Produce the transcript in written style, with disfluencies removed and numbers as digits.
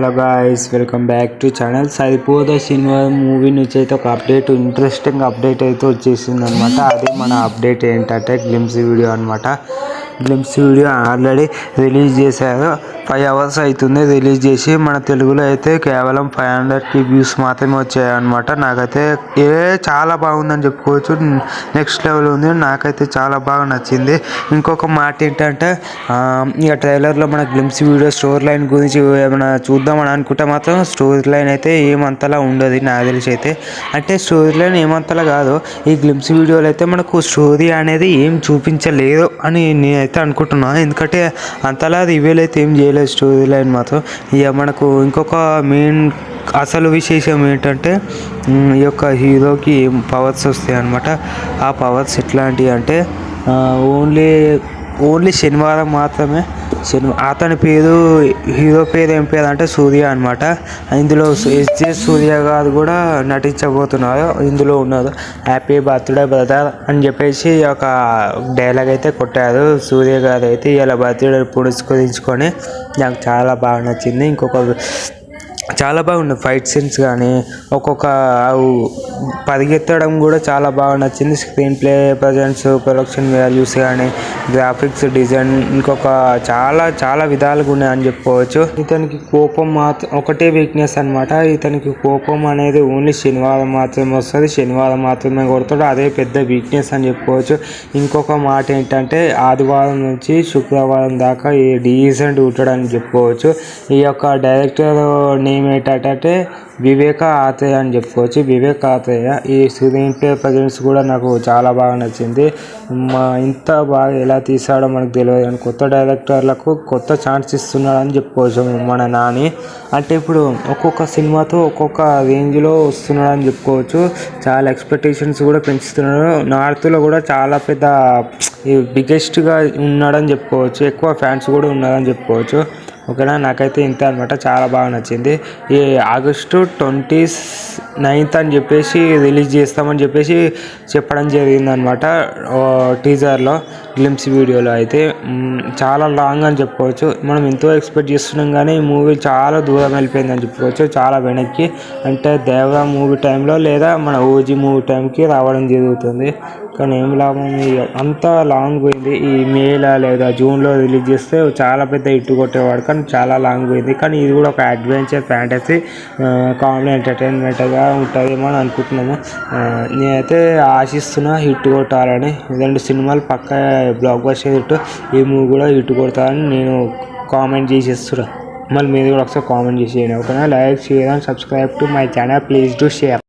Hello guys, welcome back to channel. Saripodhaa cinema movie నుంచి అయితే ఒక ఇంట్రెస్టింగ్ అప్డేట్ అయితే వచ్చేసింది అనమాట. అది మన అప్డేట్ ఏంటంటే గ్లిమ్స్ వీడియో అనమాట. గ్లిమ్స్ వీడియో ఆల్రెడీ రిలీజ్ చేశారు. 5 hours అవుతుంది రిలీజ్ చేసి. మన తెలుగులో అయితే కేవలం 500 వ్యూస్ మాత్రమే వచ్చాయన్నమాట. నాకైతే చాలా బాగుందని చెప్పుకోవచ్చు. నెక్స్ట్ లెవెల్ ఉంది. నాకైతే చాలా బాగా నచ్చింది. ఇంకొక మాట ఏంటంటే ఇక ట్రైలర్లో మన గ్లిమ్స్ వీడియో స్టోరీ లైన్ గురించి ఏమైనా చూద్దామని అనుకుంటే మాత్రం స్టోరీ లైన్ అయితే ఏమంతలా ఉండదు నాకు తెలిసి అయితే. అంటే స్టోరీ లైన్ ఏమంతలా కాదు, ఈ గ్లిమ్స్ వీడియోలో అయితే మనకు స్టోరీ అనేది ఏం చూపించలేదు అని నేనైతే అనుకుంటున్నాను. ఎందుకంటే అంతలా రివీల్ అయితే ఏం చేయలేదు స్టోరీ లైన్ మాత్రం. ఇక మనకు ఇంకొక మెయిన్ అసలు విశేషం ఏంటంటే ఈ యొక్క హీరోకి ఏం పవర్స్ వస్తాయి అన్నమాట. ఆ పవర్స్ ఎట్లాంటివి అంటే ఓన్లీ శనివారం మాత్రమే. అతని పేరు, హీరో పేరు ఏం పేరు అంటే సూర్య అనమాట. ఇందులో ఎస్జే సూర్య గారు కూడా నటించబోతున్నారు. ఇందులో ఉన్నారు. హ్యాపీ బర్త్డే బ్రదర్ అని చెప్పేసి ఒక డైలాగ్ అయితే కొట్టారు సూర్య గారు అయితే. ఇలా బర్త్డే పురస్కరించుకొని నాకు చాలా బాగా నచ్చింది. చాలా బాగుంది ఫైట్ సీన్స్ కానీ, ఒక్కొక్క పరిగెత్తడం కూడా చాలా బాగా నచ్చింది. Screen play presents, production values కానీ, గ్రాఫిక్స్ డిజైన్ చాలా విధాలుగా ఉన్నాయని చెప్పుకోవచ్చు. ఇతనికి కోపం మాత్రం ఒకటే వీక్నెస్ అనమాట. ఇతనికి కోపం అనేది ఓన్లీ శనివారం మాత్రమే వస్తుంది, శనివారం మాత్రమే కొడతాడు. అదే పెద్ద వీక్నెస్ అని చెప్పుకోవచ్చు. ఇంకొక మాట ఏంటంటే ఆదివారం నుంచి శుక్రవారం దాకా డీసెంట్ ఉంటాడని చెప్పుకోవచ్చు. ఈ యొక్క డైరెక్టర్ నేమ్ ఏంటంటే వివేక ఆత్రేయ అని చెప్పుకోవచ్చు. వివేక్ ఆత్రేయ. ఈ స్క్రీన్ ప్లే ప్రజెంట్స్ కూడా నాకు చాలా బాగా నచ్చింది. ఇంత బాగా ఎలా తీసాడో మనకు తెలియదు కానీ కొత్త డైరెక్టర్లకు కొత్త ఛాన్స్ ఇస్తున్నాడని చెప్పుకోవచ్చు మన నాని. అంటే ఇప్పుడు ఒక్కొక్క సినిమాతో ఒక్కొక్క రేంజ్లో వస్తున్నాడని చెప్పుకోవచ్చు. చాలా ఎక్స్పెక్టేషన్స్ కూడా పెంచుతున్నాడు. నార్త్లో కూడా చాలా పెద్ద బిగ్గెస్ట్గా ఉన్నాడని చెప్పుకోవచ్చు. ఎక్కువ ఫ్యాన్స్ కూడా ఉన్నారని చెప్పుకోవచ్చు. ఓకేనా, నాకైతే ఇంతే అనమాట. చాలా బాగా నచ్చింది. ఈ August 29th అని చెప్పేసి రిలీజ్ చేస్తామని చెప్పేసి చెప్పడం జరిగిందనమాట టీజర్లో, గ్లిమ్స్ వీడియోలో అయితే. చాలా లాంగ్ అని చెప్పుకోవచ్చు. మనం ఎంతో ఎక్స్పెక్ట్ చేస్తున్నాం కానీ ఈ మూవీ చాలా దూరం వెళ్ళిపోయిందని చెప్పుకోవచ్చు. చాలా వెనక్కి, అంటే దేవరా మూవీ టైంలో లేదా మన ఓజీ మూవీ టైంకి రావడం జరుగుతుంది. కానీ ఏం లాభం, అంత లాంగ్ పోయింది. ఈ మేలా లేదా జూన్లో రిలీజ్ చేస్తే చాలా పెద్ద హిట్ కొట్టేవాడు, కానీ చాలా లాంగ్ పోయింది. కానీ ఇది కూడా ఒక అడ్వెంచర్ ఫ్యాంటసీ కామెడీ ఎంటర్టైన్మెంట్గా ఉంటుందేమో అని అనుకుంటున్నాము. నేనైతే ఆశిస్తున్నా హిట్ కొట్టాలని. 2 సినిమాలు పక్కా బ్లాక్ బస్టర్ హిట్. ఈ మూవీ కూడా హిట్ కొడతారని నేను కామెంట్ చేసేస్తున్నా. మళ్ళీ మీరు కూడా ఒకసారి కామెంట్ చేసేయండి. ఓకేనా, like, share and subscribe to my channel. Please do share.